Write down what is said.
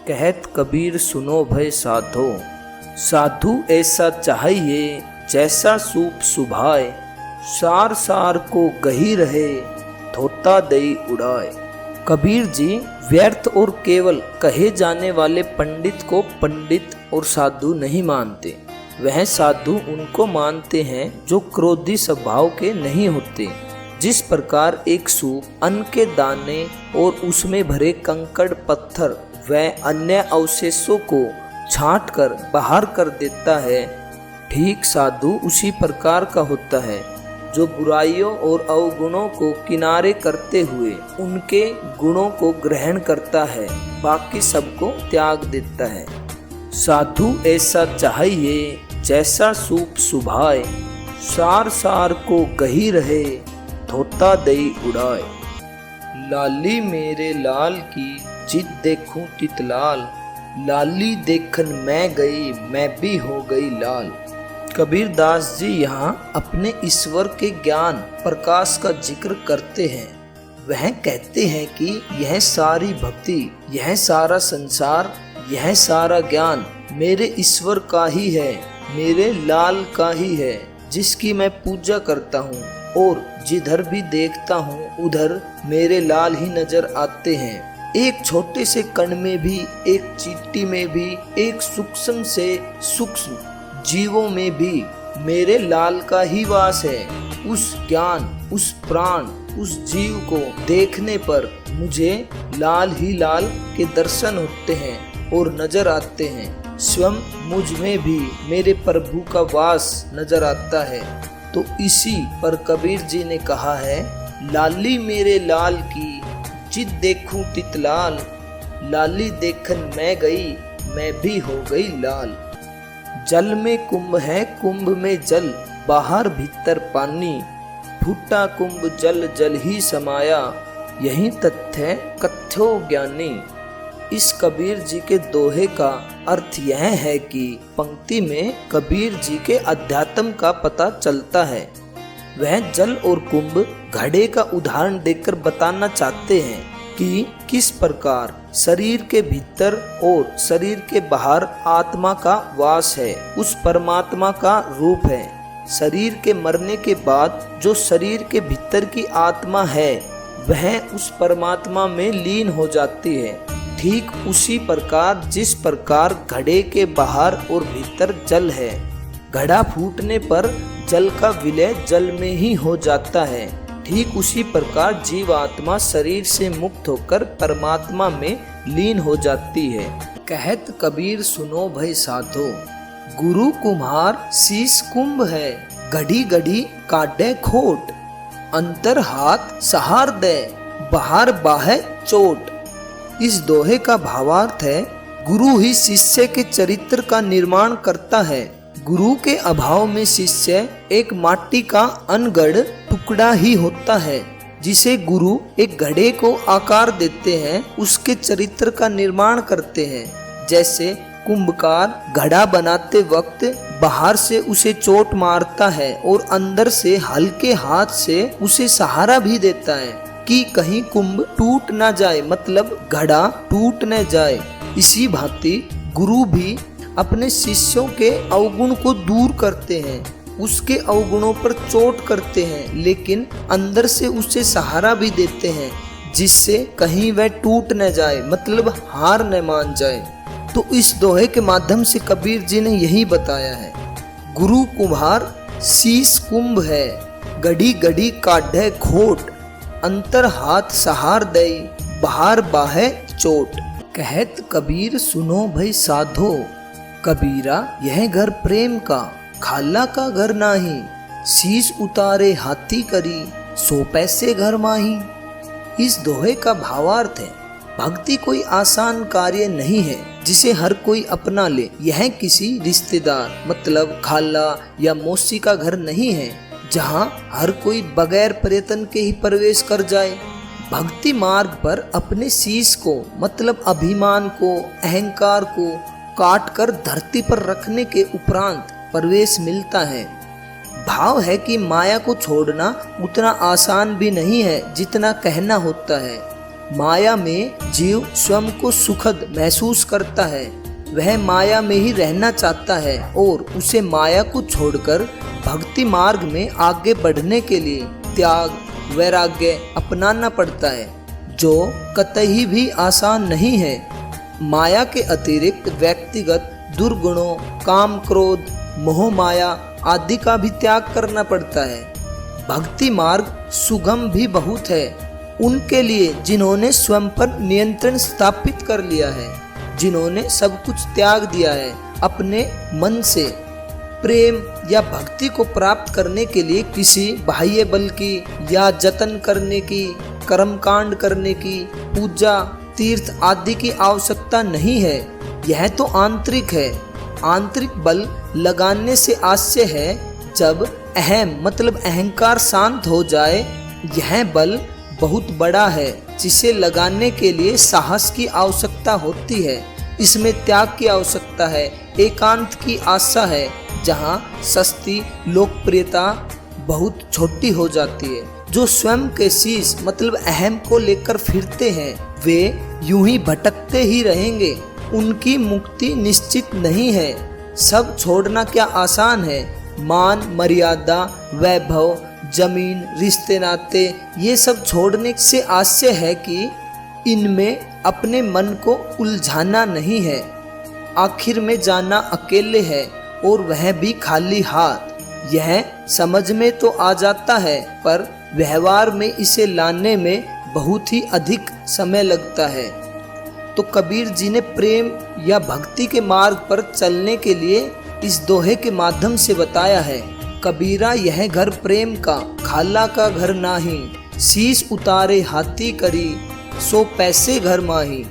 कहत कबीर सुनो भय साधो, साधु ऐसा चाहिए जैसा सूप सुभाए, सार सार को गही रहे धोता दई उड़ाए। कबीर जी व्यर्थ और केवल कहे जाने वाले पंडित को पंडित और साधु नहीं मानते। वह साधु उनको मानते हैं जो क्रोधी स्वभाव के नहीं होते। जिस प्रकार एक सूप अन्न के दाने और उसमें भरे कंकड़ पत्थर व अन्य अवशेषों को छांट कर बाहर कर देता है, ठीक साधु उसी प्रकार का होता है जो बुराइयों और अवगुणों को किनारे करते हुए उनके गुणों को ग्रहण करता है, बाकी सबको त्याग देता है। साधु ऐसा चाहिए जैसा सूप सुभाए, सार सार को गही रहे धोता दई उड़ाए। लाली मेरे लाल की जिद देखूं तितलाल, लाली देखन मैं गई मैं भी हो गई लाल। कबीर दास जी यहाँ अपने ईश्वर के ज्ञान प्रकाश का जिक्र करते हैं। वह कहते हैं कि यह सारी भक्ति, यह सारा संसार, यह सारा ज्ञान मेरे ईश्वर का ही है, मेरे लाल का ही है, जिसकी मैं पूजा करता हूँ और जिधर भी देखता हूँ उधर मेरे लाल ही नजर आते हैं। एक छोटे से कण में भी, एक चींटी में भी, एक सूक्ष्म से सूक्ष्म जीवों में भी मेरे लाल का ही वास है। उस ज्ञान, उस प्राण, उस जीव को देखने पर मुझे लाल ही लाल के दर्शन होते हैं और नजर आते हैं। स्वयं मुझ में भी मेरे प्रभु का वास नजर आता है। तो इसी पर कबीर जी ने कहा है, लाली मेरे लाल की जिद देखूं तितलाल, लाली देखन मैं गई मैं भी हो गई लाल। जल में कुंभ है कुंभ में जल, बाहर भीतर पानी, फूटा कुंभ जल जल ही समाया, यही तथ्य कथ्यो ज्ञानी। इस कबीर जी के दोहे का अर्थ यह है कि पंक्ति में कबीर जी के अध्यात्म का पता चलता है। वह जल और कुंभ घड़े का उदाहरण देकर बताना चाहते हैं कि किस प्रकार शरीर के भीतर और शरीर के बाहर आत्मा का वास है, उस परमात्मा का रूप है। शरीर के मरने के बाद जो शरीर के भीतर की आत्मा है वह उस परमात्मा में लीन हो जाती है। ठीक उसी प्रकार जिस प्रकार घड़े के बाहर और भीतर जल है, घड़ा फूटने पर जल का विलय जल में ही हो जाता है, ठीक उसी प्रकार जीव आत्मा शरीर से मुक्त होकर परमात्मा में लीन हो जाती है। कहत कबीर सुनो भय साधो, गुरु कुम्हार शीश कुंभ है, घड़ी घड़ी काटे खोट, अंतर हाथ सहार दे बाहर बाहे चोट। इस दोहे का भावार्थ है, गुरु ही शिष्य के चरित्र का निर्माण करता है। गुरु के अभाव में शिष्य एक माटी का अनगढ़ टुकड़ा ही होता है, जिसे गुरु एक घड़े को आकार देते हैं, उसके चरित्र का निर्माण करते हैं। जैसे कुंभकार घड़ा बनाते वक्त बाहर से उसे चोट मारता है और अंदर से हल्के हाथ से उसे सहारा भी देता है कि कहीं कुंभ टूट ना जाए, मतलब घड़ा टूट न जाए। इसी भांति गुरु भी अपने शिष्यों के अवगुण को दूर करते हैं, उसके अवगुणों पर चोट करते हैं, लेकिन अंदर से उसे सहारा भी देते हैं जिससे कहीं वह टूट न जाए, मतलब हार न मान जाए। तो इस दोहे के माध्यम से कबीर जी ने यही बताया है, गुरु कुम्हार शीश कुंभ है, गढ़ी गढ़ी काढ़े खोट, अंतर हाथ सहार दई बाहर बाहे चोट। कहत कबीर सुनो भई साधो, कबीरा यह घर प्रेम का, खाला का घर नाही, शीश उतारे हाथी करी, 100 पैसे घर माही। इस दोहे का भावार्थ है, भक्ति कोई आसान कार्य नहीं है जिसे हर कोई अपना ले। यह किसी रिश्तेदार मतलब खाला या मौसी का घर नहीं है जहाँ हर कोई बगैर प्रयत्न के ही प्रवेश कर जाए। भक्ति मार्ग पर अपने शीश को मतलब अभिमान को, अहंकार को काट कर धरती पर रखने के उपरांत प्रवेश मिलता है। भाव है कि माया को छोड़ना उतना आसान भी नहीं है जितना कहना होता है। माया में जीव स्वयं को सुखद महसूस करता है, वह माया में ही रहना चाहता है और उसे माया को छोड़कर भक्ति मार्ग में आगे बढ़ने के लिए त्याग वैराग्य अपनाना पड़ता है, जो कतई भी आसान नहीं है। माया के अतिरिक्त व्यक्तिगत दुर्गुणों, काम, क्रोध, मोह माया आदि का भी त्याग करना पड़ता है। भक्ति मार्ग सुगम भी बहुत है उनके लिए जिन्होंने स्वयं पर नियंत्रण स्थापित कर लिया है, जिन्होंने सब कुछ त्याग दिया है अपने मन से। प्रेम या भक्ति को प्राप्त करने के लिए किसी बाह्य बल की या जतन करने की, कर्मकांड करने की, पूजा, तीर्थ आदि की आवश्यकता नहीं है। यह तो आंतरिक है। आंतरिक बल लगाने से आश्चर्य है जब अहम मतलब अहंकार शांत हो जाए। यह बल बहुत बड़ा है जिसे लगाने के लिए साहस की आवश्यकता होती है। इसमें त्याग की आवश्यकता है, एकांत की आशा है, जहाँ सस्ती लोकप्रियता बहुत छोटी हो जाती है। जो स्वयं के शीश मतलब अहम को लेकर फिरते हैं वे यूं ही भटकते ही रहेंगे, उनकी मुक्ति निश्चित नहीं है। सब छोड़ना क्या आसान है? मान मर्यादा, वैभव, जमीन, रिश्ते नाते, ये सब छोड़ने से आश्चर्य है कि इनमें अपने मन को उलझाना नहीं है। आखिर में जाना अकेले है और वह भी खाली हाथ। यह समझ में तो आ जाता है पर व्यवहार में इसे लाने में बहुत ही अधिक समय लगता है। तो कबीर जी ने प्रेम या भक्ति के मार्ग पर चलने के लिए इस दोहे के माध्यम से बताया है। कबीरा यह घर प्रेम का, खाला का घर नाही, शीश उतारे हाथी करी, सो पैसे घर माही।